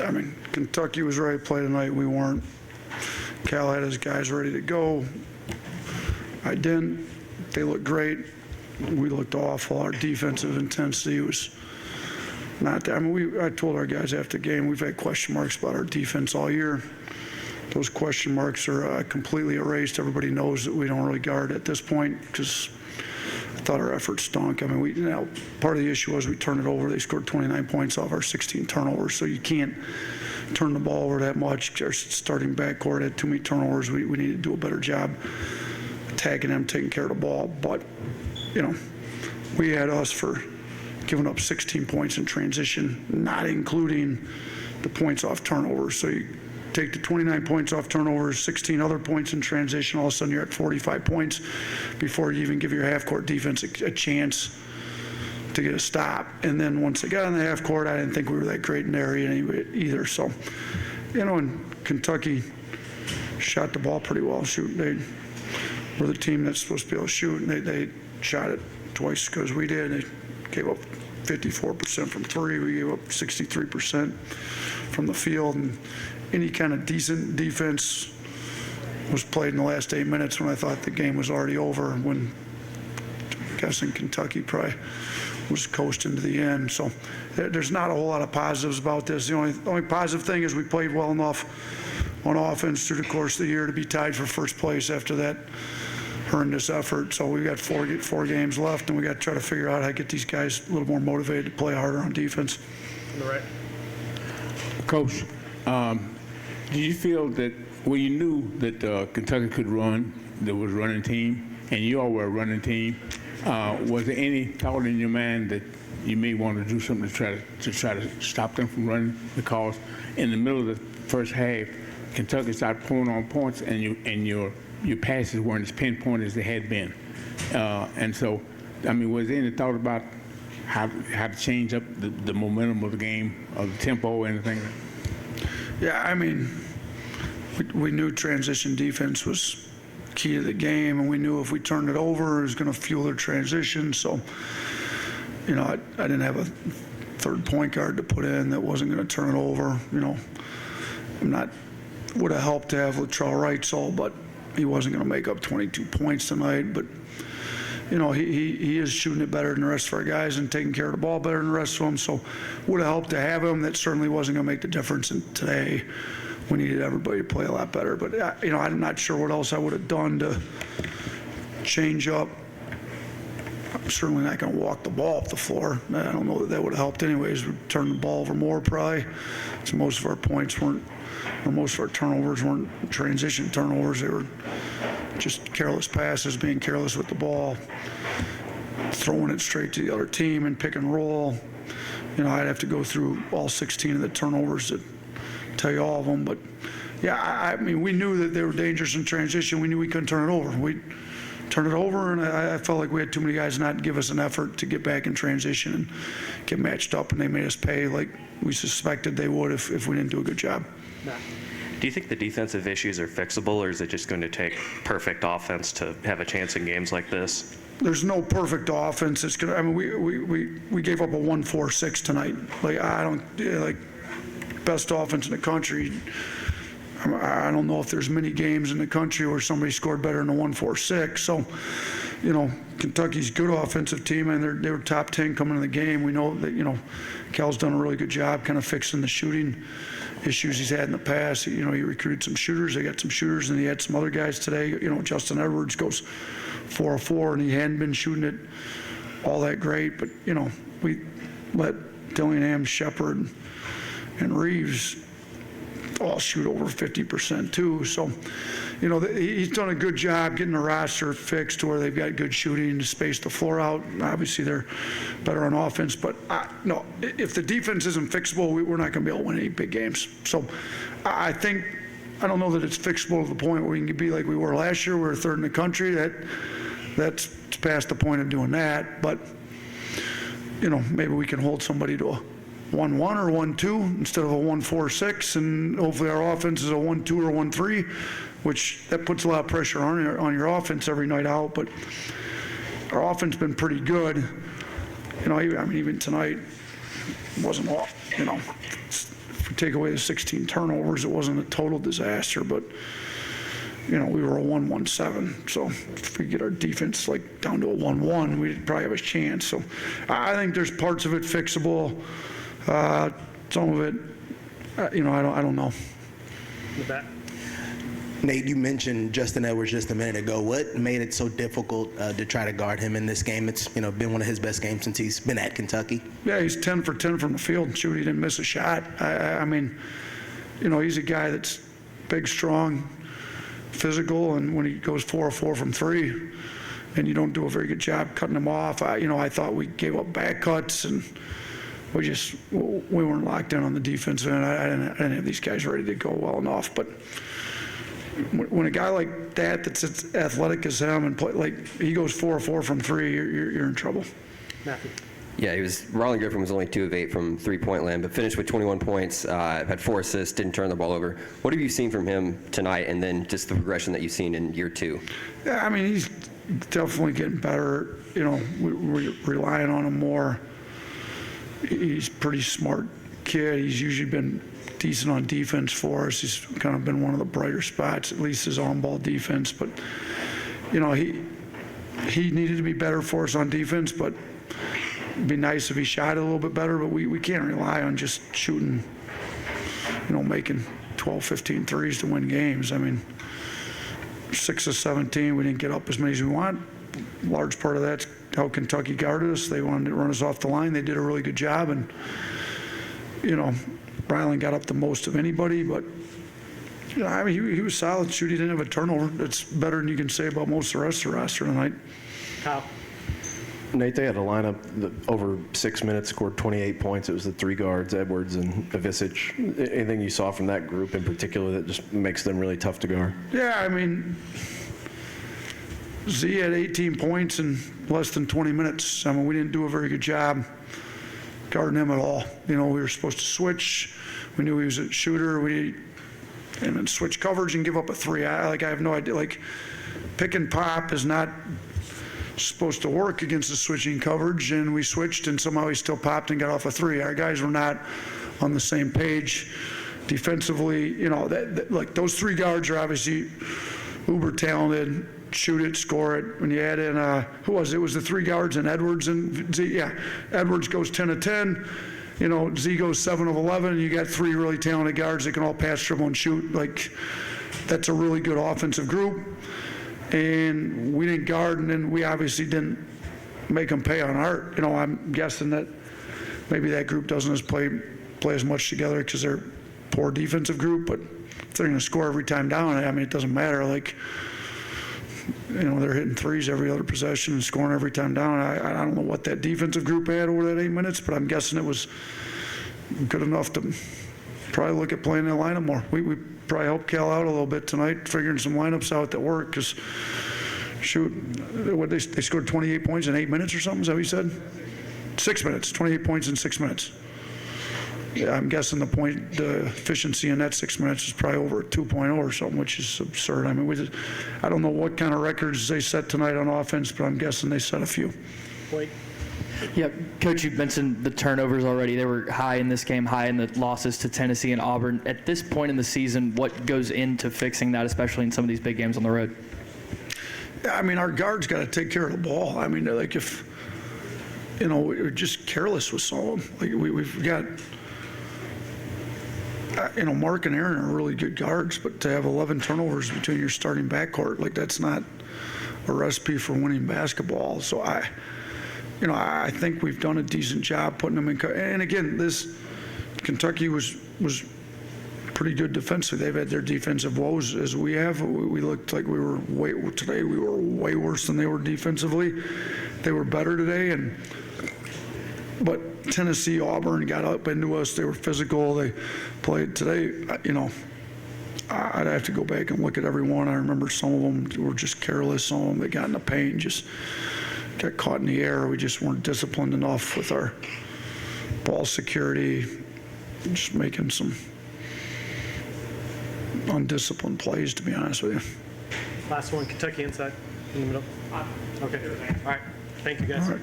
I mean, Kentucky was ready to play tonight. We weren't. Cal had his guys ready to go. I didn't. They looked great. We looked awful. Our defensive intensity was not that. I mean, I told our guys after the game, we've had question marks about our defense all year. Those question marks are completely erased. Everybody knows that we don't really guard at this point because I thought our effort stunk. I mean, part of the issue was we turned it over. They scored 29 points off our 16 turnovers, so you can't turn the ball over that much. Our starting backcourt had too many turnovers. We need to do a better job attacking them, taking care of the ball. But, we had us for giving up 16 points in transition, not including the points off turnovers. So you take the 29 points off turnovers, 16 other points in transition, all of a sudden you're at 45 points before you even give your half-court defense a chance to get a stop. And then once they got on the half-court, I didn't think we were that great in the area either. So, and Kentucky shot the ball pretty well. They were the team that's supposed to be able to shoot, and they shot it twice because we did. They gave up 54% from three. We gave up 63% from the field. And any kind of decent defense was played in the last 8 minutes when I thought the game was already over, when I'm guessing Kentucky probably was coasting to the end. So there's not a whole lot of positives about this. The only positive thing is we played well enough on offense through the course of the year to be tied for first place after that horrendous effort. So we got four games left, and we got to try to figure out how to get these guys a little more motivated to play harder on defense. All right. Coach, do you feel that, well, you knew that Kentucky could run, there was a running team, and you all were a running team. Was there any thought in your mind that you may want to do something to try to stop them from running? Because in the middle of the first half, Kentucky started pulling on points, and your passes weren't as pinpoint as they had been. And so, I mean, was there any thought about how to change up the momentum of the game, or the tempo, or anything? Yeah, I mean, we knew transition defense was key to the game, and we knew if we turned it over, it was going to fuel their transition. So, I didn't have a third point guard to put in that wasn't going to turn it over. Would have helped to have Latrell Wrightsall, but he wasn't going to make up 22 points tonight. But he is shooting it better than the rest of our guys and taking care of the ball better than the rest of them. So would have helped to have him. That certainly wasn't going to make the difference. And today, we needed everybody to play a lot better. But I'm not sure what else I would have done to change up. I'm certainly not going to walk the ball up the floor. I don't know that would have helped anyways. We'd turn the ball over more probably. So most of our points weren't, or most of our turnovers weren't transition turnovers. They were just careless passes, being careless with the ball, throwing it straight to the other team and pick and roll. I'd have to go through all 16 of the turnovers to tell you all of them. But yeah, I mean, we knew that they were dangerous in transition. We knew we couldn't turn it over. We turned it over, and I felt like we had too many guys not give us an effort to get back in transition and get matched up, and they made us pay like we suspected they would if we didn't do a good job. Do you think the defensive issues are fixable, or is it just going to take perfect offense to have a chance in games like this? There's no perfect offense. It's gonna. I mean, we gave up a 1-4-6 tonight. Best offense in the country. I don't know if there's many games in the country where somebody scored better than a 1-4-6. So, Kentucky's good offensive team, and they were top 10 coming into the game. We know that, Cal's done a really good job kind of fixing the shooting issues he's had in the past. He recruited some shooters. They got some shooters, and he had some other guys today. Justin Edwards goes 4-4, and he hadn't been shooting it all that great. But, we let Dillingham, Shepard, and Reeves all shoot over 50% too. So, he's done a good job getting the roster fixed to where they've got good shooting to space the floor out. Obviously, they're better on offense. But, no, if the defense isn't fixable, we're not going to be able to win any big games. So I don't know that it's fixable to the point where we can be like we were last year. We were third in the country. That's past the point of doing that. But, maybe we can hold somebody to a 1-1 or 1-2 instead of a 1-4-6, and hopefully our offense is a 1-2 or 1-3, which that puts a lot of pressure on your offense every night out. But our offense has been pretty good. Even tonight, wasn't all, if we take away the 16 turnovers, it wasn't a total disaster, but, we were a 1-1-7. So if we get our defense like down to a 1-1, we'd probably have a chance. So I think there's parts of it fixable. Some of it, I don't know. The back. Nate, you mentioned Justin Edwards just a minute ago. What made it so difficult to try to guard him in this game? It's been one of his best games since he's been at Kentucky. Yeah, he's 10 for 10 from the field. Shoot, he didn't miss a shot. I mean, he's a guy that's big, strong, physical, and when he goes 4 of 4 from 3, and you don't do a very good job cutting him off, I thought we gave up back cuts, and we weren't locked in on the defense end. I didn't have these guys ready to go well enough, but when a guy like that's as athletic as him and play like he goes 4 of 4 from 3, you're in trouble. Matthew. Yeah, Ronald Griffin was only 2 of 8 from three-point land, but finished with 21 points, had 4 assists, didn't turn the ball over. What have you seen from him tonight, and then just the progression that you've seen in year 2? Yeah, I mean, he's definitely getting better. We're relying on him more. He's a pretty smart kid. He's usually been decent on defense for us. He's kind of been one of the brighter spots, at least his on-ball defense. But, he needed to be better for us on defense, but it'd be nice if he shot it a little bit better, but we can't rely on just shooting, making 12, 15 threes to win games. I mean, 6 of 17, we didn't get up as many as we want. Large part of that's how Kentucky guarded us. They wanted to run us off the line. They did a really good job, and, Ryland got up the most of anybody, but, I mean, he was solid. Shoot, he didn't have a turnover. That's better than you can say about most of the rest of the roster tonight. Kyle. Nate, they had a lineup that over 6 minutes scored 28 points. It was the 3 guards, Edwards and Ivisic. Anything you saw from that group in particular that just makes them really tough to guard? Yeah, I mean, Z had 18 points in less than 20 minutes. I mean, we didn't do a very good job guarding him at all. We were supposed to switch. We knew he was a shooter. And then switch coverage and give up a 3. I have no idea. Like, pick and pop is not supposed to work against the switching coverage, and we switched, and somehow he still popped and got off a 3. Our guys were not on the same page defensively. Like those 3 guards are obviously uber talented. Shoot it, score it. When you add in, who was it? It was the 3 guards and Edwards and Z. Yeah, Edwards goes 10 of 10. Z goes 7 of 11. And you got 3 really talented guards that can all pass, dribble, and shoot. Like, that's a really good offensive group. And we didn't guard, and then we obviously didn't make them pay on art. I'm guessing that maybe that group doesn't play as much together because they're a poor defensive group. But if they're going to score every time down, I mean, it doesn't matter. Like, they're hitting 3s every other possession and scoring every time down. I don't know what that defensive group had over that 8 minutes, but I'm guessing it was good enough to probably look at playing that lineup more. We probably helped Cal out a little bit tonight, figuring some lineups out that work, because, shoot, they scored 28 points in 8 minutes or something, is that what you said? 6 minutes, 28 points in 6 minutes. Yeah, I'm guessing the efficiency in that 6 minutes is probably over a 2.0 or something, which is absurd. I mean, I don't know what kind of records they set tonight on offense, but I'm guessing they set a few. Blake. Yeah, Coach, you mentioned the turnovers already. They were high in this game, high in the losses to Tennessee and Auburn. At this point in the season, what goes into fixing that, especially in some of these big games on the road? Yeah, I mean, our guards got to take care of the ball. I mean, like if, we're just careless with some of them. Like we've got, Mark and Aaron are really good guards, but to have 11 turnovers between your starting backcourt, like that's not a recipe for winning basketball. So I think we've done a decent job putting them in. And again, Kentucky was pretty good defensively. They've had their defensive woes as we have. We looked like we were way worse than they were defensively. They were better today, but Tennessee, Auburn got up into us. They were physical. They played today. I'd have to go back and look at every one. I remember some of them were just careless. Some of them that got in the paint just got caught in the air. We just weren't disciplined enough with our ball security, just making some undisciplined plays, to be honest with you. Last one, Kentucky inside, in the middle. Okay. All right. Thank you, guys. All right.